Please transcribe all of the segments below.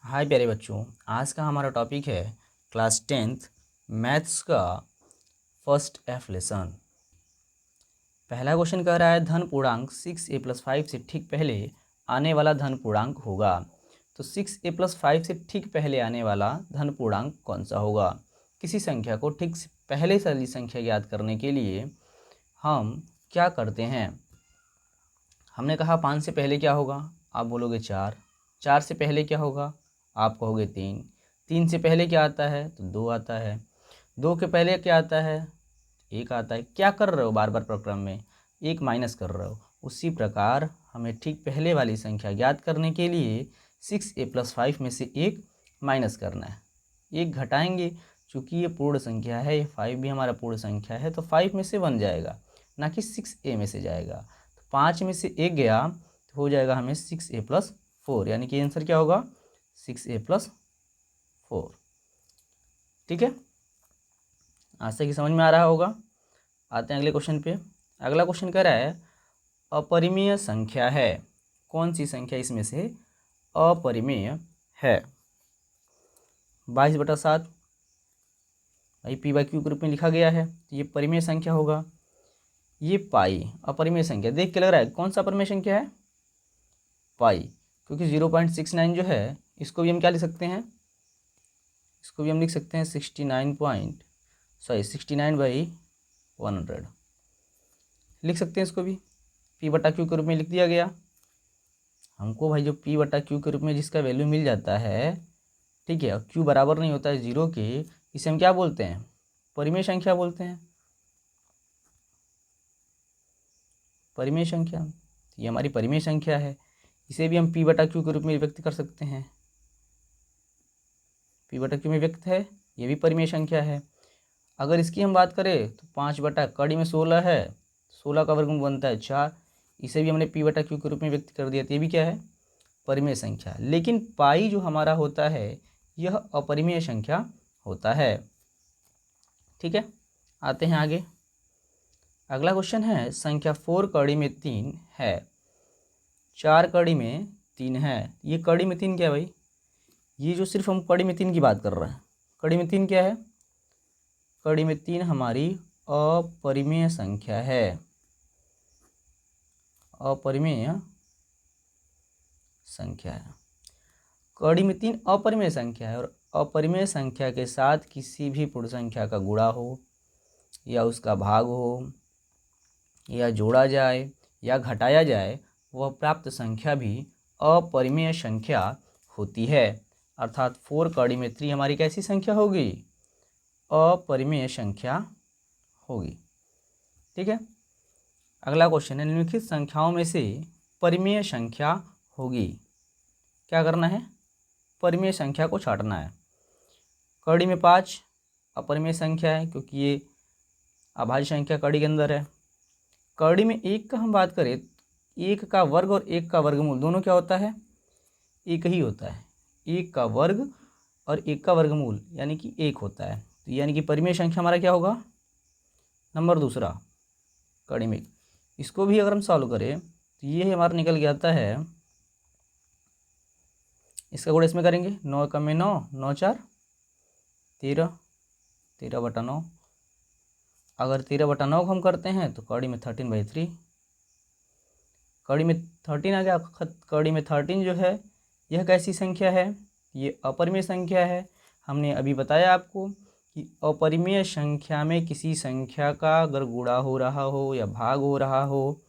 हाय प्यारे बच्चों, आज का हमारा टॉपिक है क्लास 10th मैथ्स का फर्स्ट एफ लेसन। पहला क्वेश्चन कह रहा है धन पूर्णांक 6a+5 से ठीक पहले आने वाला धन पूर्णांक होगा। तो 6a+5 से ठीक पहले आने वाला धन पूर्णांक कौन सा होगा। किसी संख्या को ठीक पहले वाली संख्या याद करने के लिए हम क्या करते हैं। हमने कहा 5 से पहले क्या होगा, आप बोलोगे 4। 4 से पहले क्या होगा, आप कहोगे 3। 3 से पहले क्या आता है, तो 2 आता है। 2 के पहले क्या आता है, 1 आता है। क्या कर रहे हो, बार बार प्रक्रम में 1 माइनस कर रहे हो। उसी प्रकार हमें ठीक पहले वाली संख्या ज्ञात करने के लिए 6a+5 में से 1 माइनस करना है। 1 घटाएंगे, चूँकि ये पूर्ण संख्या है, ये 5 भी हमारा पूर्ण संख्या है, तो 5 में से 1 जाएगा, ना कि 6a में से जाएगा। तो 5 में से 1 गया तो हो जाएगा हमें 6a+4, यानी कि आंसर क्या होगा 6a+4। ठीक है, आज तक समझ में आ रहा होगा। आते हैं अगले क्वेश्चन पे। अगला क्वेश्चन कह रहा है अपरिमेय संख्या है। कौन सी संख्या इसमें से अपरिमेय है। 22/7 भाई p/q के रूप में लिखा गया है, तो ये परिमेय संख्या होगा। ये पाई अपरिमेय संख्या, देख के लग रहा है कौन सा अपरिमेय संख्या है, पाई। क्योंकि 0.69 जो है इसको भी हम क्या लिख सकते हैं, इसको भी हम लिख सकते हैं 69/100 लिख सकते हैं। इसको भी p/q के रूप में लिख दिया गया। हमको भाई जो p/q के रूप में जिसका वैल्यू मिल जाता है, ठीक है, q बराबर नहीं होता है 0 के, इसे हम क्या बोलते हैं, परिमेय संख्या बोलते हैं। परिमेय संख्या, ये हमारी परिमेय संख्या है। इसे भी हम p/q के रूप में व्यक्त कर सकते हैं। p/q में व्यक्त है, ये भी परिमेय संख्या है। अगर इसकी हम बात करें तो 5/16 है, 16 का वर्गमूल बनता है 4। इसे भी हमने p/q के रूप में व्यक्त कर दिया, तो ये भी क्या है, परिमेय संख्या। लेकिन पाई जो हमारा होता है यह अपरिमेय संख्या होता है। ठीक है, आते हैं आगे। अगला क्वेश्चन है संख्या 4 कड़ी में 3 है। 4 कड़ी में 3 है। ये कड़ी में 3 क्या है भाई, ये जो सिर्फ हम कड़ी में 3 की बात कर रहे हैं। कड़ी में 3 क्या है, कड़ी में 3 हमारी अपरिमेय संख्या है। अपरिमेय संख्या है, कड़ी में 3 अपरिमेय संख्या है। और अपरिमेय संख्या के साथ किसी भी पूर्ण संख्या का गुणा हो या उसका भाग हो या जोड़ा जाए या घटाया जाए, वह प्राप्त संख्या भी अपरिमेय संख्या होती है। अर्थात 4 कड़ी में 3 हमारी कैसी संख्या होगी, अपरिमेय संख्या होगी। ठीक है, अगला क्वेश्चन है निम्नलिखित संख्याओं में से परिमेय संख्या होगी। क्या करना है, परिमेय संख्या को छांटना है। कड़ी में 5 अपरिमेय संख्या है, क्योंकि ये अभाज्य संख्या कड़ी के अंदर है। कड़ी में 1 का हम बात करें, 1 का वर्ग और 1 का वर्गमूल दोनों क्या होता है, एक ही होता है। 1 का वर्ग और 1 का वर्गमूल यानी कि 1 होता है। तो यानी कि परिमेय संख्या हमारा क्या होगा, नंबर दूसरा कड़ी में। इसको भी अगर हम सॉल्व करें तो ये हमारा निकल के आता है, इसका गुणा इसमें करेंगे, 9 का में 9, 9 4 13, 13/9। अगर 13/9 को हम करते हैं तो कड़ी में 13/3, कड़ी में 13 आ गया। कड़ी में 13 जो है यह कैसी संख्या है, ये अपरिमेय संख्या है। हमने अभी बताया आपको कि अपरिमेय संख्या में किसी संख्या का अगर गुणा हो रहा हो या भाग हो रहा हो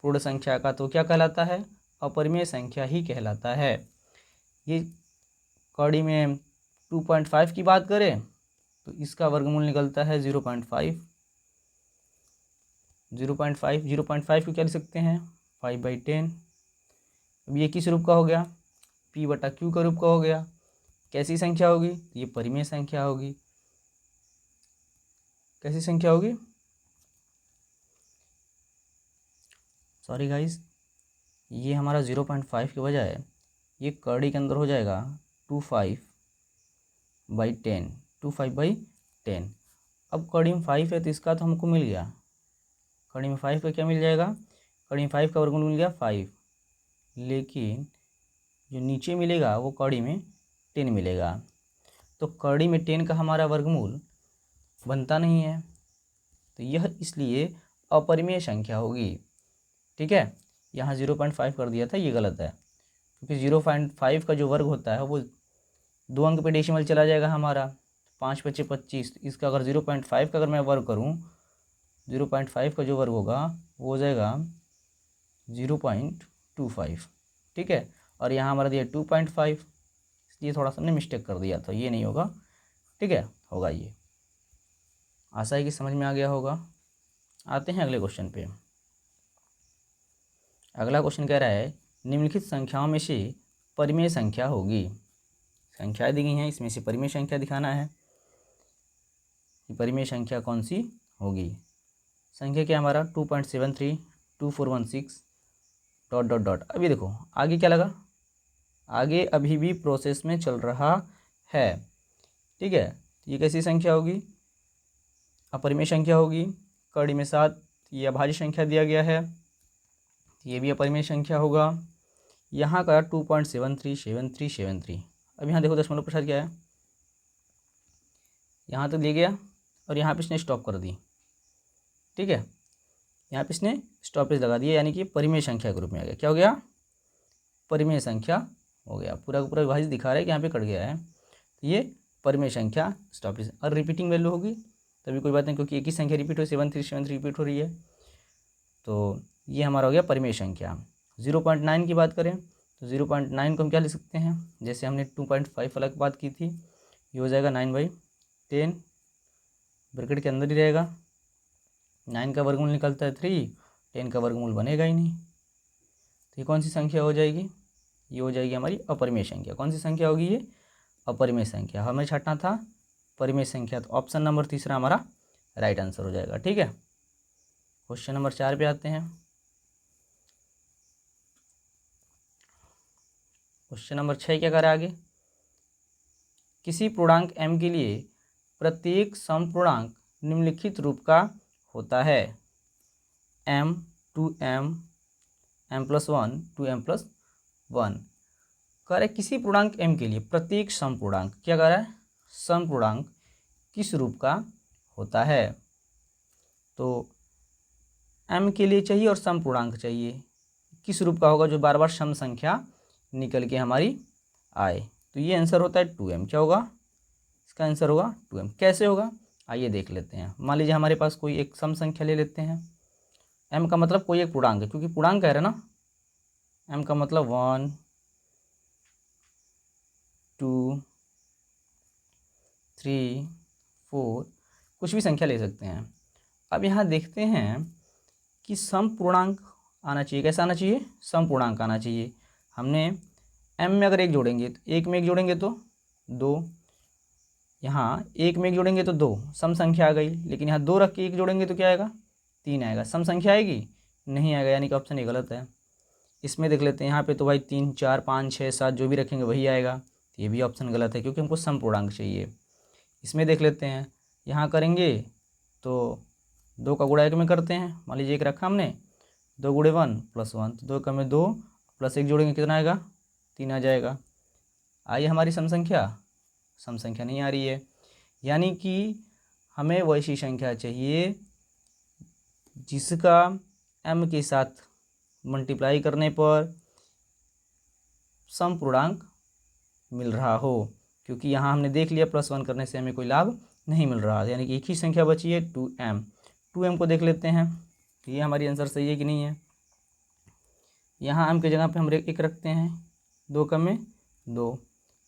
पूर्ण संख्या का, तो क्या कहलाता है, अपरिमेय संख्या ही कहलाता है। ये कड़ी में 2.5 की बात करें तो इसका वर्गमूल निकलता है 0.5। 0.5 को क्या लिख सकते हैं, 5/10। अब ये किस रूप का हो गया, p/q का रूप का हो गया। कैसी संख्या होगी, ये परिमेय संख्या होगी। कैसी संख्या होगी, सॉरी गाइस, ये हमारा 0.5 के बजाय ये कड़ी के अंदर हो जाएगा 25/10। 25/10। अब कड़ी में 5 है तो इसका तो हमको मिल गया, कड़ी में 5 का क्या मिल जाएगा, कड़ी में 5 का वर्गमूल मिल गया 5। लेकिन जो नीचे मिलेगा वो कड़ी में 10 मिलेगा। तो कड़ी में 10 का हमारा वर्गमूल बनता नहीं है, तो यह इसलिए अपरिमेय संख्या होगी। ठीक है, यहाँ 0.5 कर दिया था, ये गलत है, क्योंकि 0.5 का जो वर्ग होता है वो 2 अंक पे डेसिमल चला जाएगा हमारा, 5 × 5 = 25। इसका अगर 0.5 का अगर मैं वर्ग करूँ, 0.5 का जो वर्ग होगा वो हो जाएगा 0.25। ठीक है, और यहाँ हमारा दिया 2.5, इसलिए थोड़ा सा हमने मिस्टेक कर दिया, तो ये नहीं होगा। ठीक है, होगा ये। आशा है कि समझ में आ गया होगा। आते हैं अगले क्वेश्चन पे। अगला क्वेश्चन कह रहा है निम्नलिखित संख्याओं में से परिमेय संख्या होगी। संख्याएं दी गई हैं, इसमें से परिमेय संख्या दिखाना है कि परिमेय संख्या कौन सी होगी। संख्या क्या हमारा 2.73, 2416 ... अभी देखो आगे क्या लगा, आगे अभी भी प्रोसेस में चल रहा है। ठीक है, ये कैसी संख्या होगी, अपरिमेय संख्या होगी। कड़ी में 7, ये अभाज्य संख्या दिया गया है, ये भी अपरिमेय संख्या होगा। यहाँ का 2.73 अब यहाँ देखो दशमलव प्रसाद क्या है, यहाँ तक ले गया और यहाँ पे इसने स्टॉप कर दी। ठीक है, यहाँ पे इसने स्टॉपेज लगा दिया, यानी कि परिमेय संख्या के रूप में आ गया। क्या हो गया, परिमेय संख्या हो गया। पूरा का पूरा विभाजित दिखा रहा है कि यहाँ पे कट गया है, तो ये परिमेय संख्या स्टॉपेज। और रिपीटिंग वैल्यू होगी तभी कोई बात नहीं, क्योंकि एक ही संख्या रिपीट हो, 7373 रिपीट हो रही है, तो ये हमारा हो गया परिमेय संख्या। 0.9 की बात करें तो 0.9 को हम क्या ले सकते हैं, जैसे हमने 2.5 वाला की बात की थी, ये हो जाएगा 9/10, ब्रैकेट के अंदर ही रहेगा। 9 का वर्गमूल निकलता है 3, 10 का वर्गमूल बनेगा ही नहीं, तो ये कौन सी संख्या हो जाएगी, ये हो जाएगी हमारी अपरिमेय संख्या। कौन सी संख्या होगी ये, अपरिमेय संख्या। हमें छांटना था परिमेय संख्या, तो ऑप्शन नंबर तीसरा हमारा राइट आंसर हो जाएगा। ठीक है, क्वेश्चन नंबर 4 पे आते हैं। क्वेश्चन नंबर 6 क्या कर रहा है आगे, किसी पूर्णांक m के लिए प्रत्येक समपूर्णांक निम्नलिखित रूप का होता है, m 2m m+1 2m+1। कह रहे किसी पूर्णांक m के लिए प्रत्येक समपूर्णांक, क्या कह रहा है, समपूर्णांक किस रूप का होता है। तो m के लिए चाहिए और समपूर्णांक चाहिए, किस रूप का होगा, जो बार बार सम संख्या निकल के हमारी आए। तो ये आंसर होता है 2m। क्या होगा, इसका आंसर होगा 2m। कैसे होगा, आइए देख लेते हैं। मान लीजिए हमारे पास कोई एक सम संख्या ले लेते हैं, m का मतलब कोई एक पूर्णांक है, क्योंकि पूर्णांक कह रहे हैं ना, m का मतलब 1 2 3 4 कुछ भी संख्या ले सकते हैं। अब यहाँ देखते हैं कि सम पूर्णांक आना चाहिए। कैसा आना चाहिए, सम पूर्णांक आना चाहिए। हमने m में अगर 1 जोड़ेंगे तो 1 में 1 जोड़ेंगे तो 2, यहाँ 1 में 1 जोड़ेंगे तो 2, सम संख्या आ गई। लेकिन यहाँ 2 रख के 1 जोड़ेंगे तो क्या आएगा, 3 आएगा। सम संख्या आएगी, नहीं आएगा, यानी कि ऑप्शन ये गलत है। इसमें देख लेते हैं, यहाँ पे तो भाई 3 4 5 6 7 जो भी रखेंगे वही आएगा, तो ये भी ऑप्शन गलत है, क्योंकि हमको सम पूर्णांक चाहिए। इसमें देख लेते हैं, यहाँ करेंगे तो 2 का गुणा 1 में करते हैं। मान लीजिए 1 रखा हमने, 2 × 1 + 1, तो 2 का में 2 + 1 जोड़ेंगे कितना आएगा, 3 आ जाएगा। आई हमारी सम संख्या, सम संख्या नहीं आ रही है, यानी कि हमें वैसी संख्या चाहिए जिसका m के साथ मल्टीप्लाई करने पर सम पूर्णांक मिल रहा हो, क्योंकि यहाँ हमने देख लिया +1 करने से हमें कोई लाभ नहीं मिल रहा, यानी कि एक ही संख्या बची है 2m। 2m को देख लेते हैं कि ये हमारी आंसर सही है कि नहीं है। यहाँ m की जगह पे हम 1 रखते हैं, 2 का में 2,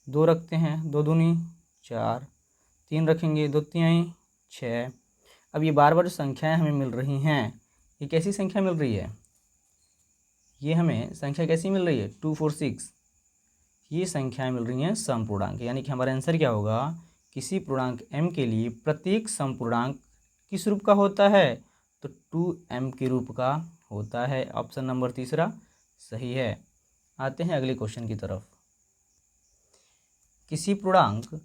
2 रखते हैं, 2 दूनी 4, 3 रखेंगे, 2 तिहाई 6। अब ये बार बार जो संख्याएँ हमें मिल रही हैं, ये कैसी संख्या मिल रही है, ये हमें संख्या कैसी मिल रही है 2 4 6, ये संख्याएं मिल रही हैं सम पूर्णांक। यानी कि हमारा आंसर क्या होगा, किसी पूर्णांक m के लिए प्रत्येक सम पूर्णांक किस रूप का होता है, तो 2m के रूप का होता है। ऑप्शन नंबर तीसरा सही है। आते हैं अगले क्वेश्चन की तरफ। किसी पूर्णांक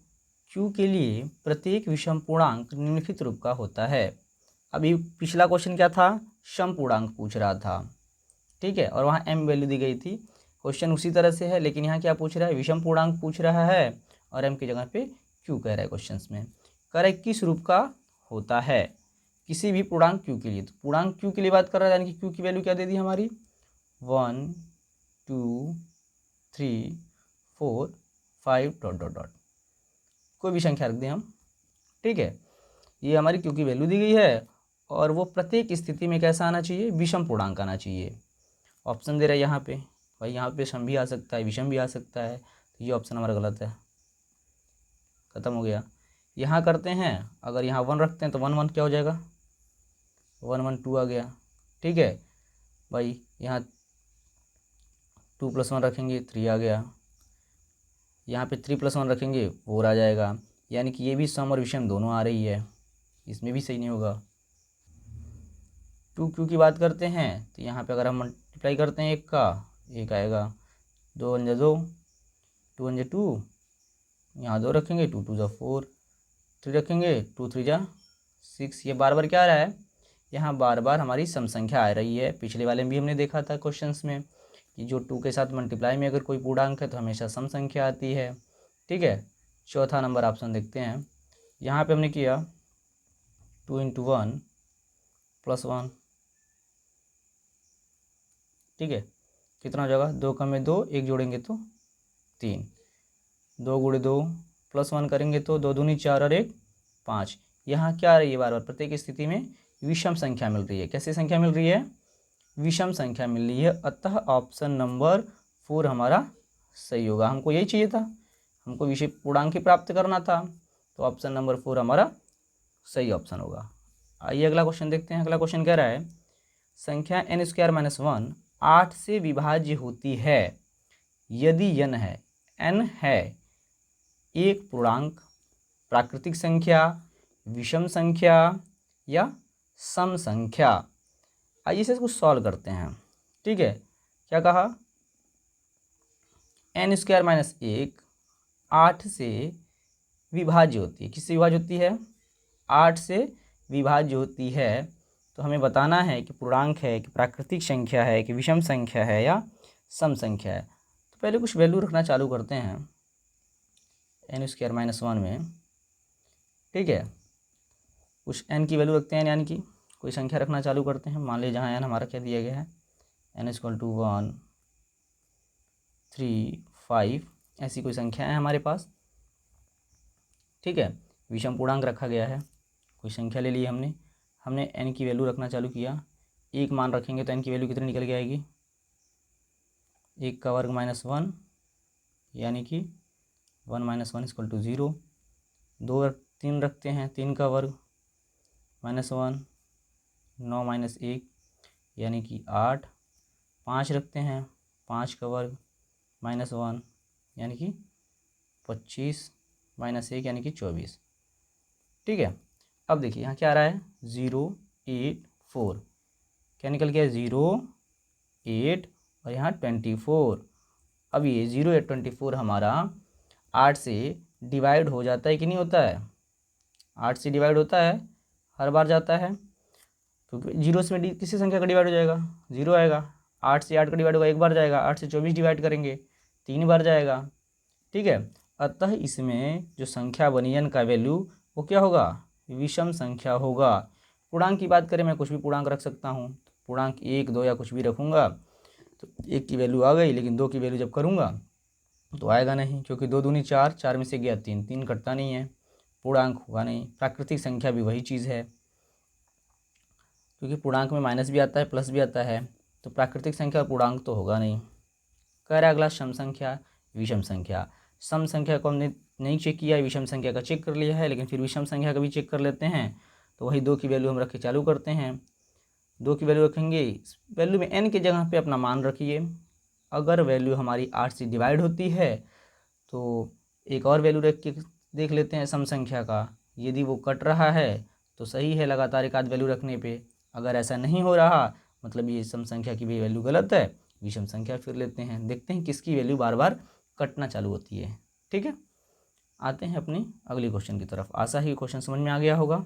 q के लिए प्रत्येक विषम पूर्णांक निम्नलिखित रूप का होता है। अभी पिछला क्वेश्चन क्या था, सम पूर्णांक पूछ रहा था, ठीक है, और वहाँ m वैल्यू दी गई थी। क्वेश्चन उसी तरह से है, लेकिन यहाँ क्या पूछ रहा है, विषम पूर्णांक पूछ रहा है और m की जगह पे q कह रहा है क्वेश्चन में। कह रहा है किस रूप का होता है किसी भी पूर्णांक q के लिए। तो पूर्णांक q के लिए बात कर रहा है, यानी कि q की वैल्यू क्या दे दी हमारी 1 2 3 4 5 डॉट डॉट डॉट, कोई भी संख्या रख दें हम, ठीक है। ये हमारी q की वैल्यू दी गई है और वो प्रत्येक स्थिति में कैसा आना चाहिए, विषम पूर्णांक आना चाहिए। ऑप्शन दे रहा है यहाँ पे, भाई यहाँ पे सम भी आ सकता है विषम भी आ सकता है, तो ये ऑप्शन हमारा गलत है, खत्म हो गया। यहाँ करते हैं, अगर यहाँ 1 रखते हैं तो 1 1 क्या हो जाएगा 1 1 2 आ गया, ठीक है भाई। यहाँ 2 + 1 रखेंगे 3 आ गया, यहाँ पे 3 + 1 रखेंगे 4 आ जाएगा, यानी कि ये भी सम और विषम दोनों आ रही है, इसमें भी सही नहीं होगा। 2q की बात करते हैं तो यहाँ पे अगर हम मल्टीप्लाई करते हैं एक का एक आएगा, 2 × 2 2 × 2, यहाँ 2 रखेंगे 2 × 2 = 4, 3 रखेंगे 2 × 3 = 6। ये बार बार क्या आ रहा है, यहाँ बार बार हमारी सम संख्या आ रही है। पिछले वाले में भी हमने देखा था क्वेश्चंस में कि जो 2 के साथ मल्टीप्लाई में अगर कोई पूर्णांक है तो हमेशा सम संख्या आती है, ठीक है। चौथा नंबर ऑप्शन देखते हैं, यहाँ पे हमने किया 2 × 1 + 1, ठीक है। कितना हो जाएगा 2 कम में 2, 1 जोड़ेंगे तो 3, 2 × 2 + 1 करेंगे तो 2 दूनी 4 और 1 5। यहाँ क्या आ रही है, बार बार प्रत्येक स्थिति में विषम संख्या मिल रही है। कैसी संख्या मिल रही है, विषम संख्या मिल रही है, अतः ऑप्शन नंबर 4 हमारा सही होगा। हमको यही चाहिए था, हमको विषम पूर्णांक ही प्राप्त करना था, तो ऑप्शन नंबर 4 हमारा सही ऑप्शन होगा। आइए अगला क्वेश्चन देखते हैं। अगला क्वेश्चन कह रहा है संख्या n² - 1 8 से विभाज्य होती है यदि n है एक पूर्णांक, प्राकृतिक संख्या, विषम संख्या या सम संख्या। आइए इसे कुछ सॉल्व करते हैं, ठीक है। क्या कहा, n² - 1 8 से विभाज्य होती है। किससे विभाज्य होती है, 8 से विभाज्य होती है। तो हमें बताना है कि पूर्णांक है कि प्राकृतिक संख्या है कि विषम संख्या है या सम संख्या है। तो पहले कुछ वैल्यू रखना चालू करते हैं n² - 1 में, ठीक है। कुछ n की वैल्यू रखते हैं, यानी कि कोई संख्या रखना चालू करते हैं। मान लीजिए जहाँ n हमारा क्या दिया गया है n = 1 3 5, ऐसी कोई संख्या है हमारे पास, ठीक है। विषम पूर्णांक रखा गया है, कोई संख्या ले ली हमने n की वैल्यू रखना चालू किया। 1 मान रखेंगे तो n की वैल्यू कितनी निकल के आएगी, 1 का वर्ग -1, यानी कि 1 - 1 = 0। 2 3 रखते हैं, 3 का वर्ग -1, 9 - 1 यानी कि 8। 5 रखते हैं, 5 का वर्ग -1 यानी कि 25 - 1 यानी कि 24, ठीक है। अब देखिए यहाँ क्या आ रहा है 0 8 4, क्या निकल गया 0 8 और यहाँ 24। अब ये 0 8 24 हमारा 8 से डिवाइड हो जाता है कि नहीं होता है, 8 से डिवाइड होता है, हर बार जाता है, क्योंकि 0 से किसी संख्या का डिवाइड हो जाएगा 0 आएगा। 8 से 8 का डिवाइड होगा, एक बार जाएगा। 8 से 24 डिवाइड करेंगे 3 बार जाएगा, ठीक है। अतः इसमें जो संख्या बनी n का वैल्यू वो क्या होगा, विषम संख्या होगा। पूर्णांक की बात करें, मैं कुछ भी पूर्णांक रख सकता हूँ, पूर्णांक 1 2 या कुछ भी रखूँगा तो 1 की वैल्यू आ गई, लेकिन 2 की वैल्यू जब करूँगा तो आएगा नहीं, क्योंकि 2 दूनी 4, 4 में से गया 3, 3 कटता नहीं है, पूर्णांक होगा नहीं। प्राकृतिक संख्या भी वही चीज़ है, क्योंकि पूर्णांक में माइनस भी आता है प्लस भी आता है, तो प्राकृतिक संख्या और पूर्णांक तो होगा नहीं। कह रहा है अगला सम संख्या विषम संख्या। सम संख्या को हमने नहीं चेक किया, विषम संख्या का चेक कर लिया है, लेकिन फिर विषम संख्या का भी चेक कर लेते हैं। तो वही 2 की वैल्यू हम रख के चालू करते हैं। 2 की वैल्यू रखेंगे, वैल्यू में n की जगह पे अपना मान रखिए। अगर वैल्यू हमारी 8 से डिवाइड होती है तो एक और वैल्यू रख के देख लेते हैं सम संख्या का, यदि वो कट रहा है तो सही है लगातार एक आध वैल्यू रखने पे। अगर ऐसा नहीं हो रहा मतलब ये सम संख्या की भी वैल्यू गलत है, विषम संख्या फिर लेते हैं, देखते हैं किसकी वैल्यू बार बार कटना चालू होती है, ठीक है। आते हैं अपनी अगली क्वेश्चन की तरफ। आशा ही क्वेश्चन समझ में आ गया होगा।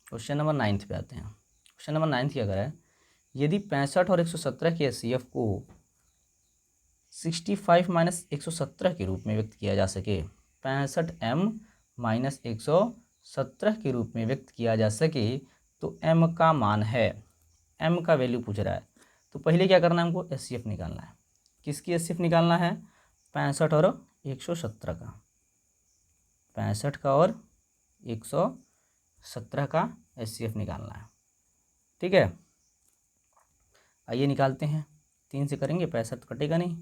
क्वेश्चन नंबर 9 पे आते हैं। क्वेश्चन नंबर 9 क्या करा है, यदि 65 और 117 के HCF को 65 माइनस 117 के रूप में व्यक्त किया जा सके, 65m माइनस 117 के रूप में व्यक्त किया जा सके तो m का मान है, m का वैल्यू पूछ रहा है। तो पहले क्या करना है, हमको HCF निकालना है। किसकी HCF निकालना है? 65 और 117 का, 65 का और 117 का HCF निकालना है। ठीक है, आइए निकालते हैं। 3 से करेंगे, 65 तो कटेगा नहीं,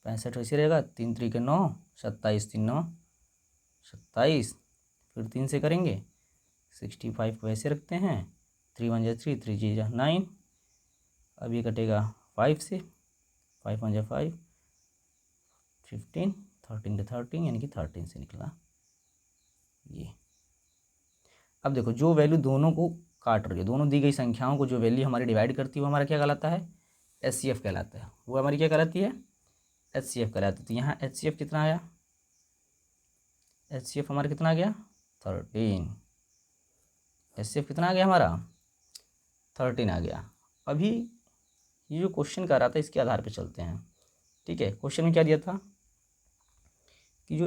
65 वैसे रहेगा, 3 3 के 9, 27 3 9 27, फिर 3 से करेंगे, 65 को वैसे रखते हैं, 3 1 जा 3, 3 जी जा 9, अब ये कटेगा 5 से, 5 1 जा 5, 15, 13 के 13 यानी कि 13 से निकला ये। अब देखो जो वैल्यू दोनों को काट रही है, दोनों दी गई संख्याओं को जो वैल्यू हमारी डिवाइड करती है वो हमारा क्या कहलाता है? HCF कहलाता है। वो हमारी क्या कहलाती है? HCF कहलाती है। तो यहाँ HCF कितना आया? HCF हमारा कितना आ गया? 13। HCF कितना आ गया हमारा? 13 आ गया। अभी ये जो क्वेश्चन कर रहा था इसके आधार पे चलते हैं। ठीक है, क्वेश्चन में क्या दिया था कि जो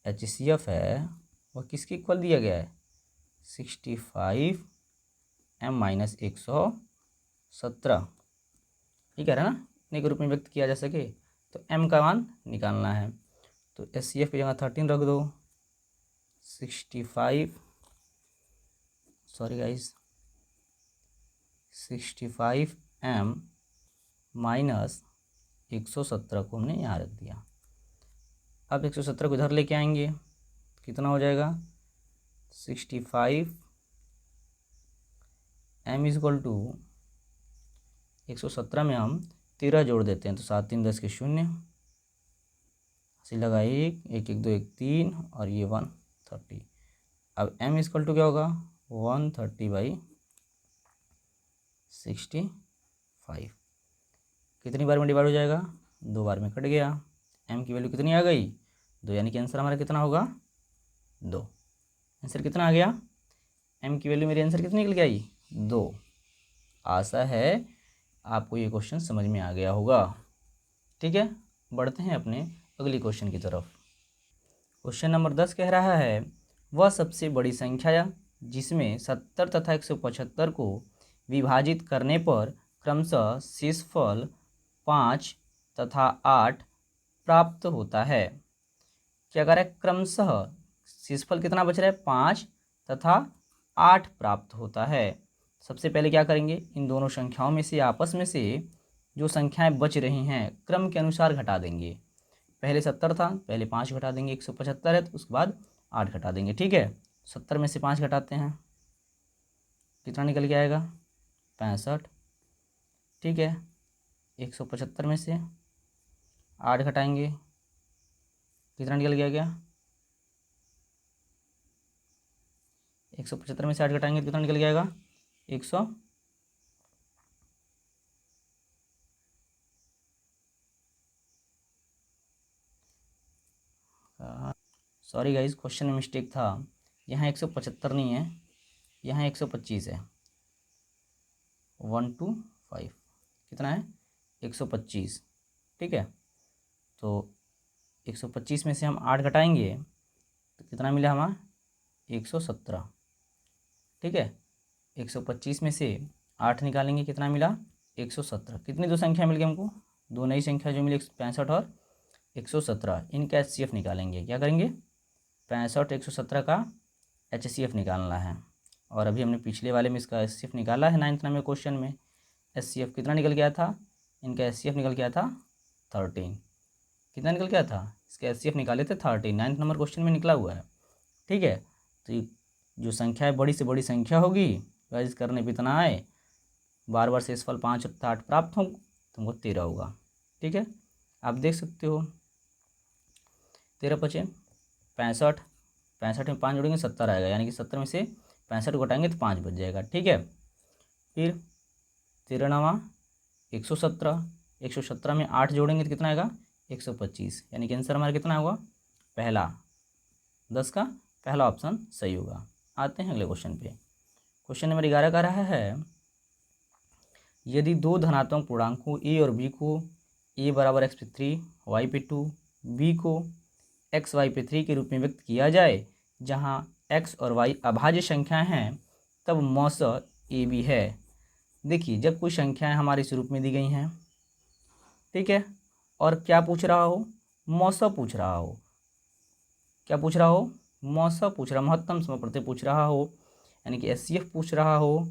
HCF है वह किसके इक्वल दिया गया है? 65m माइनस 117, ये कह रहा है ना, इतने के रूप में व्यक्त किया जा सके तो m का मान निकालना है। तो HCF की जगह 13 रख दो, 65m माइनस 117 को हमने यहाँ रख दिया। अब 117 को इधर लेके आएंगे, कितना हो जाएगा? 65m इजक्वल टू 117 में हम 13 जोड़ देते हैं तो 7 3 10 के 0, हंसी लगा 1 1 1 2 1 3 और ये 130। अब m इजक्वल टू क्या होगा? 130/65। कितनी बार में डिवाइड हो जाएगा? 2 बार में कट गया। m की वैल्यू कितनी आ गई? 2, यानी कि आंसर हमारा कितना होगा? 2। आंसर कितना आ गया? m की वैल्यू मेरी आंसर कितनी निकल के आई? 2। आशा है आपको ये क्वेश्चन समझ में आ गया होगा। ठीक है, बढ़ते हैं अपने अगली क्वेश्चन की तरफ। क्वेश्चन नंबर 10 कह रहा है, वह सबसे बड़ी संख्या जिसमें 70 तथा 175 को विभाजित करने पर क्रमशः शेषफल 5 तथा 8 प्राप्त होता है। क्या कह रहा है? क्रमशः शेषफल कितना बच रहा है? 5 तथा 8 प्राप्त होता है। सबसे पहले क्या करेंगे, इन दोनों संख्याओं में से आपस में से जो संख्याएं बच रही हैं क्रम के अनुसार घटा देंगे। पहले 70 था, पहले 5 घटा देंगे, 175 है तो उसके बाद 8 घटा देंगे। ठीक है, 70 में से 5 घटाते हैं, कितना निकल के आएगा? 65। ठीक है, 175 में से 8 घटाएंगे, कितना निकल के आ गया? 175 में से 8 घटाएंगे तो कितना निकल के आएगा? 100। सॉरी गाइज, क्वेश्चन में मिस्टेक था। यहाँ 175 नहीं है, यहाँ 125 है। 1 2 5 कितना है? 125। ठीक है, तो 125 में से हम 8 घटाएंगे तो कितना मिला हमारा? 117। ठीक है, 125 में से 8 निकालेंगे, कितना मिला? 117। कितनी दो संख्या मिल गई हमको? दो नई संख्या जो मिली, 65 और 117। इनका HCF निकालेंगे। क्या करेंगे? 65 117 का HCF निकालना है। और अभी हमने पिछले वाले में इसका HCF निकाला है 9th नंबर क्वेश्चन में। HCF कितना निकल गया था? इनका HCF निकल गया था 13। कितना निकल गया था? इसका HCF निकाले थे 13, 9th नंबर क्वेश्चन में निकला हुआ है। ठीक है, तो जो संख्या है बड़ी से बड़ी संख्या होगी, वाइज करने पर इतना आए, बार बार शेषफल 5 और 8 प्राप्त हो, तुमको 13 होगा। ठीक है, आप देख सकते हो 13 × 5 65, 65 में 5 जोड़ेंगे 70 आएगा, यानी कि 70 में से 65 को घटाएंगे तो 5 बच जाएगा। ठीक है, फिर 13 9 117, 117 में 8 जोड़ेंगे तो कितना आएगा? 125, यानी कि आंसर हमारा कितना होगा? पहला, 10 का पहला ऑप्शन सही होगा। आते हैं अगले क्वेश्चन पे। क्वेश्चन नंबर 11 का रहा है, यदि दो धनात्मक पूर्णांकों a और b को a बराबर x पे 3 y पे 2 b को x y पे 3 के रूप में व्यक्त किया जाए, जहां x और y अभाज्य संख्याएं हैं, तब मौसा ए बी है। देखिए, जब कोई संख्याएं हमारे इस रूप में दी गई हैं, ठीक है, और क्या पूछ रहा हो, मौसा पूछ रहा हो, क्या पूछ रहा हो, मौसा पूछ रहा, महत्तम समप्रत्यय पूछ रहा हो, यानी कि एचसीएफ पूछ रहा हो,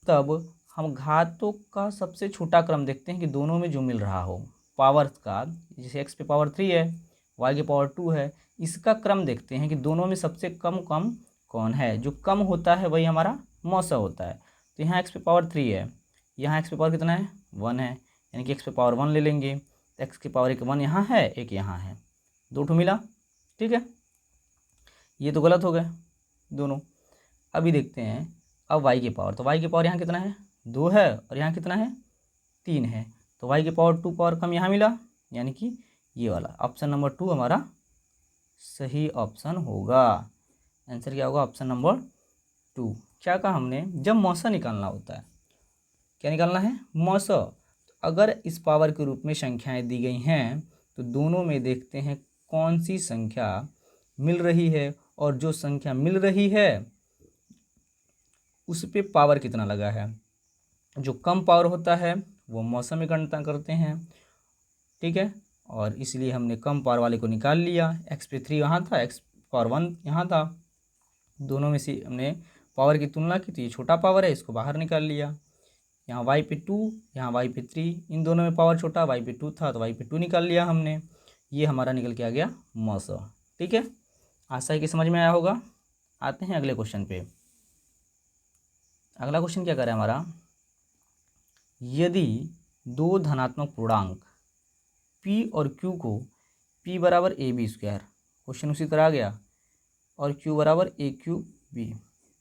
तब हम घातों का सबसे छोटा क्रम देखते हैं कि दोनों में जो मिल रहा हो पावर का, जैसे x पे पावर 3 है, y के पावर 2 है, इसका क्रम देखते हैं कि दोनों में सबसे कम कौन है। जो कम होता है वही हमारा मौसा होता है। तो यहाँ x पे पावर 3 है, यहाँ x पे पावर कितना है, 1 है, यानी कि x पे पावर 1 ले लेंगे, तो x की पावर एक 1 यहाँ है, एक यहाँ है, दो ठो मिला, ठीक है। ये तो गलत हो गए दोनों। अभी देखते हैं अब y की पावर, तो y की पावर यहाँ कितना है, 2 है, और यहाँ कितना है, 3 है, तो y की पावर 2 पावर कम यहाँ मिला, यानी कि ये वाला ऑप्शन नंबर 2 हमारा सही ऑप्शन होगा। आंसर क्या होगा, ऑप्शन नंबर 2। क्या कहा हमने, जब मौसा निकालना होता है, क्या निकालना है, मौसा। तो अगर इस पावर के रूप में संख्याएं दी गई हैं, तो दोनों में देखते हैं कौन सी संख्या मिल रही है, और जो संख्या मिल रही है उस पे पावर कितना लगा है। जो कम पावर होता है वो मौसा में गणना करते हैं, ठीक है, और इसलिए हमने कम पावर वाले को निकाल लिया। x पे 3 यहाँ था, x पावर 1 यहाँ था, दोनों में से हमने पावर की तुलना की, तो ये छोटा पावर है, इसको बाहर निकाल लिया। यहाँ y पे 2, यहाँ y पे 3, इन दोनों में पावर छोटा, y पे 2 था तो y पे 2 निकाल लिया हमने। ये हमारा निकल के आ गया मौसा, ठीक है। आशा है कि समझ में आया होगा। आते हैं अगले क्वेश्चन पे। अगला क्वेश्चन क्या करें हमारा, यदि दो धनात्मक पूर्णांक p और q को p बराबर ए बी स्क्वायर, क्वेश्चन उसी तरह आ गया, और q बराबर ए क्यू बी,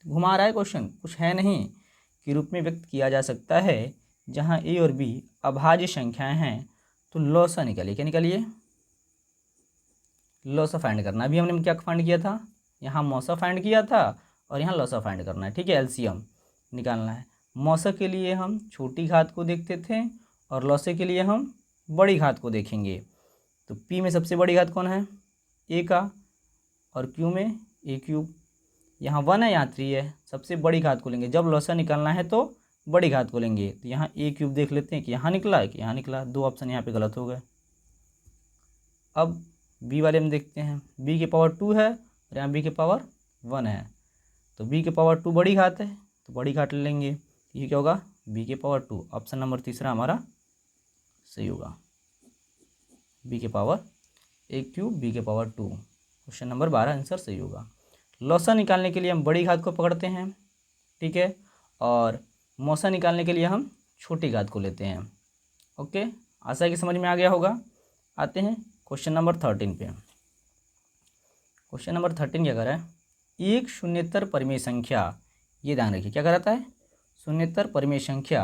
घुमा रहा है क्वेश्चन, कुछ है नहीं, के रूप में व्यक्त किया जा सकता है, जहां a और b अभाज्य संख्याएं हैं, तो लौसा निकालिए। क्या निकालिए, लौसा फाइंड करना। अभी हमने क्या फाइंड किया था, यहाँ मौसा फाइंड किया था, और यहाँ लौसा फाइंड करना है, ठीक है, एलसीएम निकालना है। मौसा के लिए हम छोटी घात को देखते थे, और लौसे के लिए हम बड़ी घात को देखेंगे। तो p में सबसे बड़ी घात कौन है, a का, और q में ए क्यूब, यहाँ 1 है, यहाँ 3 है, सबसे बड़ी घात को लेंगे। जब लौसा निकालना है तो बड़ी घात को लेंगे। तो यहाँ ए क्यूब देख लेते हैं कि यहाँ निकला है कि यहाँ निकला, दो ऑप्शन यहाँ पे गलत हो गए। अब बी वाले में देखते हैं, बी के पावर 2 है, और यहाँ बी के पावर 1 है, तो बी के पावर 2 बड़ी घात है, तो बड़ी घात ले लेंगे। ये क्या होगा, बी के पावर 2, ऑप्शन नंबर तीसरा हमारा सही होगा, बी के पावर ए क्यूब बी के पावर 2, क्वेश्चन नंबर 12 आंसर सही होगा। लौसा निकालने के लिए हम बड़ी घात को पकड़ते हैं, ठीक है, और मौसा निकालने के लिए हम छोटी घात को लेते हैं। ओके, आशा है कि समझ में आ गया होगा। आते हैं क्वेश्चन नंबर 13 पे। क्वेश्चन नंबर 13 क्या कर रहा है, एक शून्येतर परिमेय संख्या, ये ध्यान रखिए क्या कराता है, शून्येतर परिमेय संख्या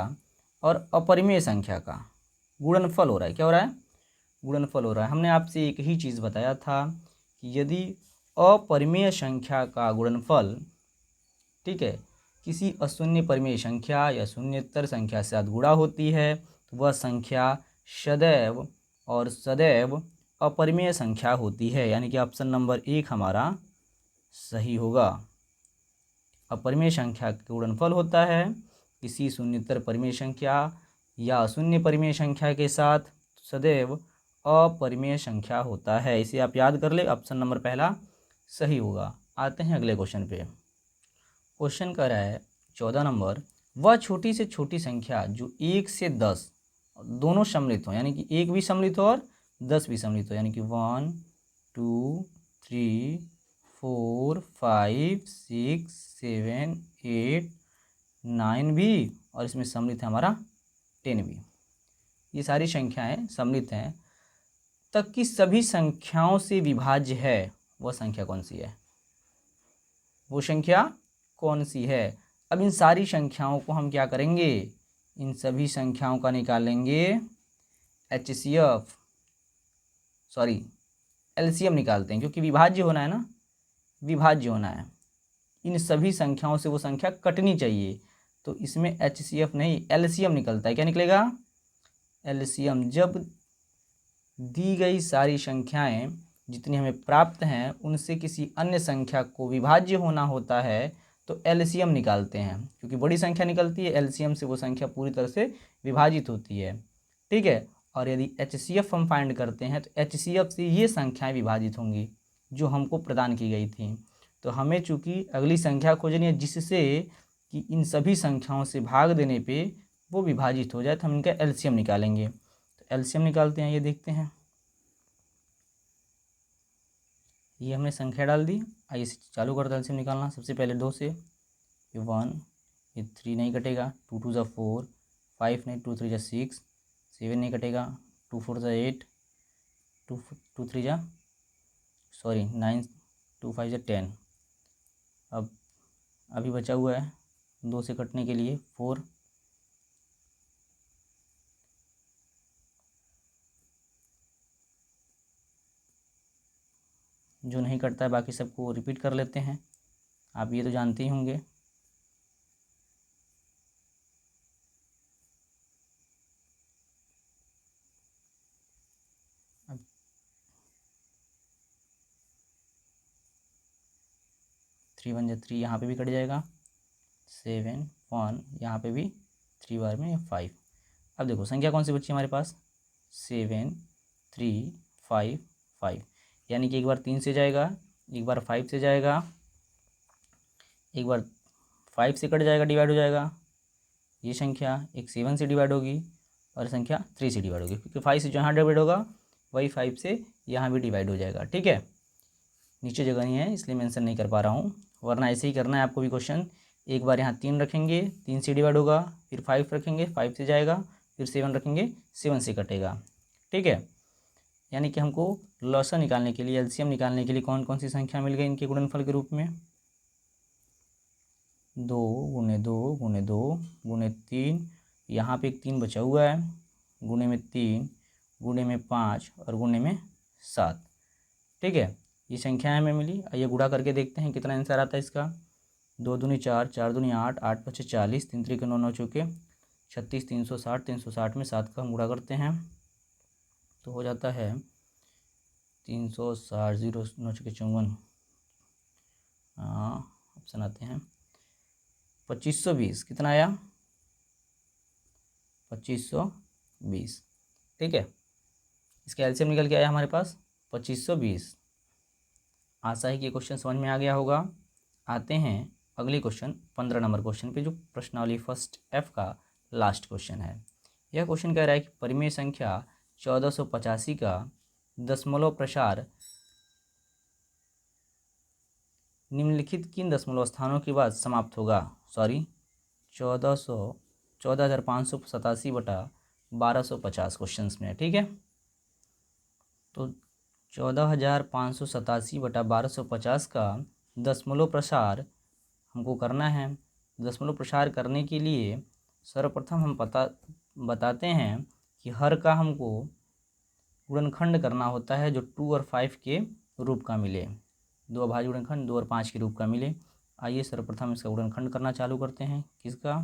और अपरिमेय संख्या का गुणनफल हो रहा है। क्या हो रहा है, गुणनफल हो रहा है। हमने आपसे एक ही चीज़ बताया था कि यदि अपरिमेय संख्या का गुणनफल, ठीक है, किसी अशून्य परिमेय संख्या या शून्येतर संख्या से साथ गुणा होती है, तो वह संख्या सदैव और सदैव अपरिमेय संख्या होती है, यानी कि ऑप्शन नंबर 1 हमारा सही होगा। अपरिमेय संख्या का गुणनफल होता है किसी शून्येतर परिमेय संख्या या अशून्य परिमेय संख्या के साथ, सदैव अपरिमेय संख्या होता है। इसे आप याद कर ले, ऑप्शन नंबर पहला सही होगा। आते हैं अगले क्वेश्चन पे। क्वेश्चन कर रहा है 14 नंबर, वह छोटी से छोटी संख्या जो 1 से 10 दोनों सम्मिलित हो, यानी कि 1 भी सम्मिलित हो और 10 भी सम्मिलित हो, यानी कि 1 2 3 4 5 6 7 8 9 भी, और इसमें सम्मिलित है हमारा 10 भी। ये सारी संख्याएं सम्मिलित हैं, तक की सभी संख्याओं से विभाज्य है, वह संख्या कौन सी है, वो संख्या कौन सी है। अब इन सारी संख्याओं को हम क्या करेंगे, इन सभी संख्याओं का निकालेंगे एचसीएफ, सॉरी एलसीएम निकालते हैं, क्योंकि विभाज्य होना है ना, विभाज्य होना है। इन सभी संख्याओं से वो संख्या कटनी चाहिए, तो इसमें HCF नहीं LCM निकलता है। क्या निकलेगा? LCM। जब दी गई सारी संख्याएं जितनी हमें प्राप्त हैं उनसे किसी अन्य संख्या को विभाज्य होना होता है तो LCM निकालते हैं, क्योंकि बड़ी संख्या निकलती है, LCM से वो संख्या पूरी तरह से विभाजित होती है। ठीक है। और यदि HCF हम फाइंड करते हैं तो HCF से ये संख्याएं विभाजित होंगी जो हमको प्रदान की गई थी। तो हमें चूँकि अगली संख्या खोजनी है जिससे कि इन सभी संख्याओं से भाग देने पे वो विभाजित हो जाए, तो हम इनका LCM निकालेंगे। तो LCM निकालते हैं, ये देखते हैं। ये हमने संख्या डाल दी, आइए चालू करते हैं LCM निकालना। सबसे पहले 2 से, ये 1, ये 3 नहीं कटेगा, 2 2 4, 5 नहीं, 2 3 6, 7 नहीं कटेगा, 2 4 8, 2 3 सॉरी 9, 2 5 10। अब अभी बचा हुआ है 2 से कटने के लिए 4, जो नहीं कटता है बाकी सबको रिपीट कर लेते हैं। आप ये तो जानते ही होंगे। अब 3 1 3, यहाँ पे भी कट जाएगा। 7 1, यहाँ पे भी 3 बार में 5। अब देखो संख्या कौन सी बची हमारे पास? 7 3 5 5, यानी कि एक बार 3 से जाएगा, एक बार 5 से जाएगा, एक बार 5 से कट जाएगा, डिवाइड हो जाएगा। ये संख्या एक 7 से डिवाइड होगी और संख्या 3 से डिवाइड होगी, क्योंकि 5 से जहाँ डिवाइड होगा वही 5 से यहाँ भी डिवाइड हो जाएगा। ठीक है। नीचे जगह नहीं है इसलिए मेंशन नहीं कर पा रहा हूँ, वरना ऐसे ही करना है आपको भी क्वेश्चन। एक बार यहाँ 3 रखेंगे, 3 से डिवाइड होगा, फिर 5 रखेंगे, 5 से जाएगा, फिर 7 रखेंगे, 7 से कटेगा। ठीक है। यानी कि हमको लॉसा निकालने के लिए, LCM निकालने के लिए कौन कौन सी संख्या मिल गई इनके गुणनफल के रूप में? 2 गुणे 2 गुणे 2 गुणे 3, यहाँ पे एक 3 बचा हुआ है, गुणे में 3, गुणे में 5 और गुणे में 7। ठीक है। ये संख्याएं हमें मिली। आइए गुणा करके देखते हैं कितना आंसर आता है इसका। 2 दूनी 4, 4 दूनी 8, 8 5 40, 3 3 9 9 चौके 36, 360, 360 में 7 का हम गुणा करते हैं तो हो जाता है 360, 0 9 चौके 54। ऑप्शन आते हैं 2520। कितना आया? 2520। ठीक है। इसका LCM निकल के आया हमारे पास 2520। आशा है कि ये क्वेश्चन समझ में आ गया होगा। आते हैं अगले क्वेश्चन 15 नंबर क्वेश्चन पे, जो प्रश्नावली फर्स्ट F का लास्ट क्वेश्चन है। यह क्वेश्चन कह रहा है कि परिमेय संख्या 1485 का दशमलव प्रसार निम्नलिखित किन दशमलव स्थानों के बाद समाप्त होगा? 14,587 बटा 1250 क्वेश्चन में। ठीक है। तो 14,587 बटा 1250 का दशमलव प्रसार हमको करना है। दशमलव प्रसार करने के लिए सर्वप्रथम हम बताते हैं कि हर का हमको गुणनखंड करना होता है जो 2 और 5 के रूप का मिले। 2 अभाज्य गुणनखंड 2 और 5 के रूप का मिले। आइए सर्वप्रथम इसका गुणनखंड करना चालू करते हैं। किसका?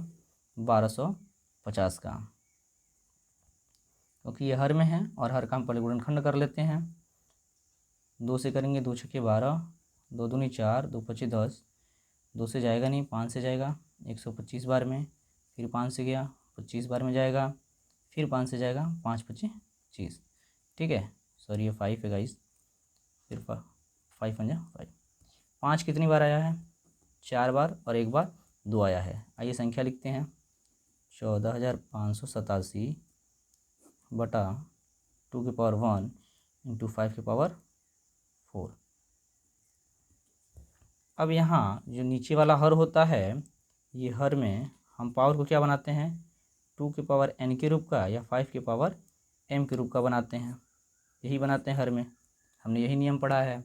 1250 का, क्योंकि ये हर में है और हर का हम पहले गुणनखंड कर लेते हैं। 2 से करेंगे, 2 छक्के 12, 2 दूनी 4, 2 पच्चीस 10, 2 से जाएगा नहीं, 5 से जाएगा 125 बार में, फिर 5 से गया 25 बार में जाएगा, फिर 5 से जाएगा 5 25 25। ठीक है। सॉरी ये 5 है गाइस, फिर 5 5 5 5 कितनी बार आया है? 4 बार और 1 बार 2 आया है। आइए संख्या लिखते हैं। 14,587 बटा 2 की पावर 1 इंटू 5 की पावर 4। अब यहाँ जो नीचे वाला हर होता है, ये हर में हम पावर को क्या बनाते हैं? 2 की पावर n के रूप का या 5 की पावर m के रूप का बनाते हैं। यही बनाते हैं हर में, हमने यही नियम पढ़ा है।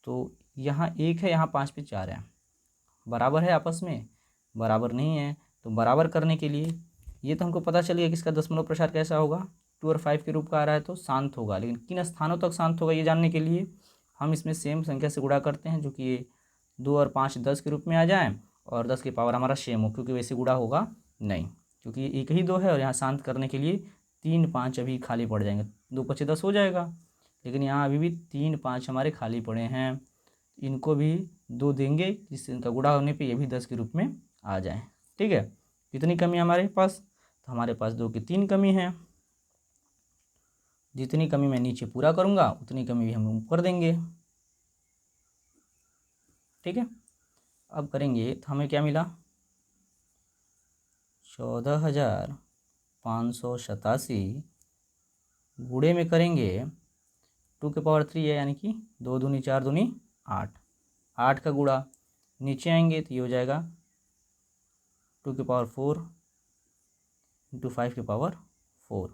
तो यहाँ 1 है, यहाँ 5 पे 4 है, बराबर है आपस में? बराबर नहीं है। तो बराबर करने के लिए ये तो हमको पता चल गया कि इसका दशमलव प्रसार कैसा होगा। 2 और 5 के रूप का आ रहा है तो शांत होगा, लेकिन किन स्थानों तक शांत होगा ये जानने के लिए हम इसमें सेम संख्या से गुणा करते हैं, जो कि ये 2 और 5 10 के रूप में आ जाए और 10 की पावर हमारा सेम हो, क्योंकि वैसे गुणा होगा नहीं, क्योंकि एक ही 2 है और यहाँ शांत करने के लिए 3 5 अभी खाली पड़ जाएंगे। 2 5 10 हो जाएगा, लेकिन यहाँ अभी भी 3 5 हमारे खाली पड़े हैं, इनको भी 2 देंगे जिससे इनका गुणा होने पे ये भी 10 के रूप में आ जाए। ठीक है, कितनी कमी है हमारे पास? तो हमारे पास 2 की 3 कमी है। जितनी कमी मैं नीचे पूरा करूँगा उतनी कमी भी हम ऊपर देंगे। ठीक है, अब करेंगे तो हमें क्या मिला? 14,587 गुणे में करेंगे 2 के पावर 3 है, यानी कि 2 दूनी 4 दूनी 8, 8 का गुणा नीचे आएंगे तो ये हो जाएगा 2 के पावर 4 इंटू 5 के पावर 4।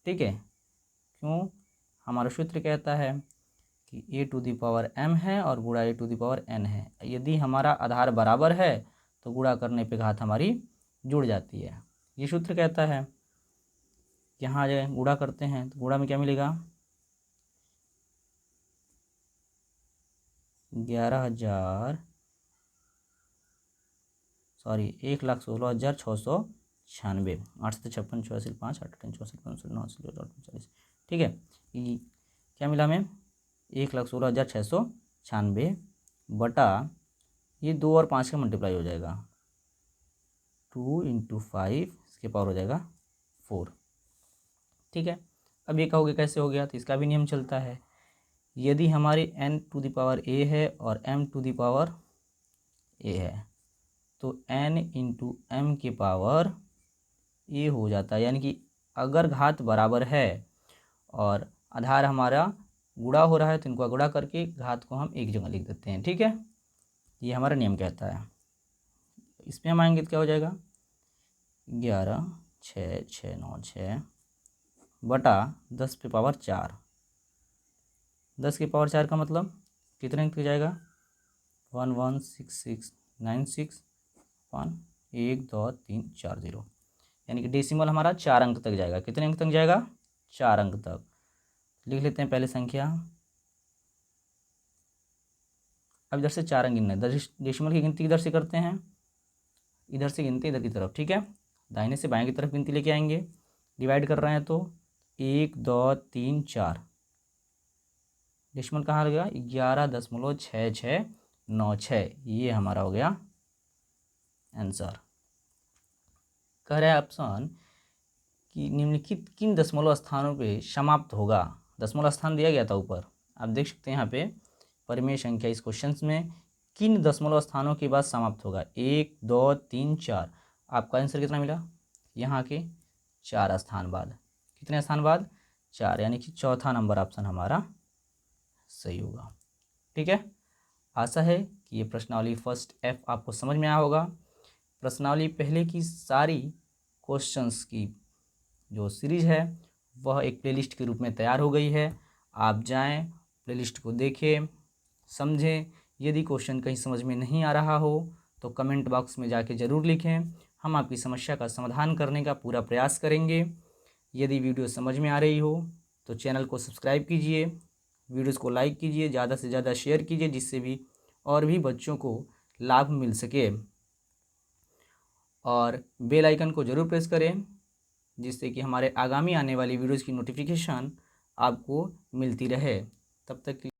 ठीक है, क्यों? हमारा सूत्र कहता है कि a to the power m है और गुणा a to the power n है। यदि हमारा आधार बराबर है तो गुणा करने पे घात हमारी जुड़ जाती है, ये सूत्र कहता है। यहाँ जो गुणा करते हैं तो गुणा में क्या मिलेगा? 1,16,696, 8 से 56 84 5 8 64 65 9 40। ठीक है, ये क्या मिला हमें? 1,16,696 बटा ये 2 और 5 का मल्टीप्लाई हो जाएगा, 2 इंटू 5 इसके पावर हो जाएगा 4। ठीक है, अब ये कहोगे कैसे हो गया? तो इसका भी नियम चलता है। यदि हमारी n to the power a है और m to the power a है तो n इंटू m के पावर a हो जाता है, यानी कि अगर घात बराबर है और आधार हमारा गुणा हो रहा है तो इनको गुणा करके घात को हम एक जगह लिख देते हैं। ठीक है, ये हमारा नियम कहता है। इसमें हम आएंगे तो क्या हो जाएगा? 11,6,696 बटा 10 पे पावर 4। 10 की पावर 4 का मतलब कितने अंक तक जाएगा? 116696 1 1 2 3 4 0, यानी कि डेसिमल हमारा 4 अंक तक जाएगा। कितने अंक तक जाएगा? 4 अंक तक। लिख लेते हैं पहले संख्या। अब इधर से 4 अंक गिनना है, डेसिमल की गिनती इधर से करते हैं, इधर से गिनते इधर की तरफ। ठीक है, दाहिने से बाएं की तरफ गिनती लेके आएंगे। डिवाइड कर रहे हैं तो 1 2 3 4, डेसिमल कहाँ लगा? 11.6696, ये हमारा हो गया आंसर। कह रहा है ऑप्शन कि निम्नलिखित किन दशमलव स्थानों पे समाप्त होगा? दशमलव स्थान दिया गया था ऊपर, आप देख सकते हैं यहाँ पे परिमेय संख्या इस क्वेश्चन में किन दशमलव स्थानों के बाद समाप्त होगा? 1 2 3 4। आपका आंसर कितना मिला? यहाँ के 4 स्थान बाद। कितने स्थान बाद? 4, यानी कि चौथा नंबर ऑप्शन हमारा सही होगा। ठीक है, आशा है कि ये प्रश्नावली फर्स्ट F आपको समझ में आया होगा। प्रश्नावली पहले की सारी क्वेश्चंस की जो सीरीज है वह एक प्लेलिस्ट के रूप में तैयार हो गई है। आप जाएं, प्लेलिस्ट को देखें, समझें। यदि क्वेश्चन कहीं समझ में नहीं आ रहा हो तो कमेंट बॉक्स में जाके ज़रूर लिखें, हम आपकी समस्या का समाधान करने का पूरा प्रयास करेंगे। यदि वीडियो समझ में आ रही हो तो चैनल को सब्सक्राइब कीजिए, वीडियोज़ को लाइक कीजिए, ज़्यादा से ज़्यादा शेयर कीजिए, जिससे भी और भी बच्चों को लाभ मिल सके। और बेल आइकन को ज़रूर प्रेस करें, जिससे कि हमारे आगामी आने वाली वीडियोज़ की नोटिफिकेशन आपको मिलती रहे। तब तक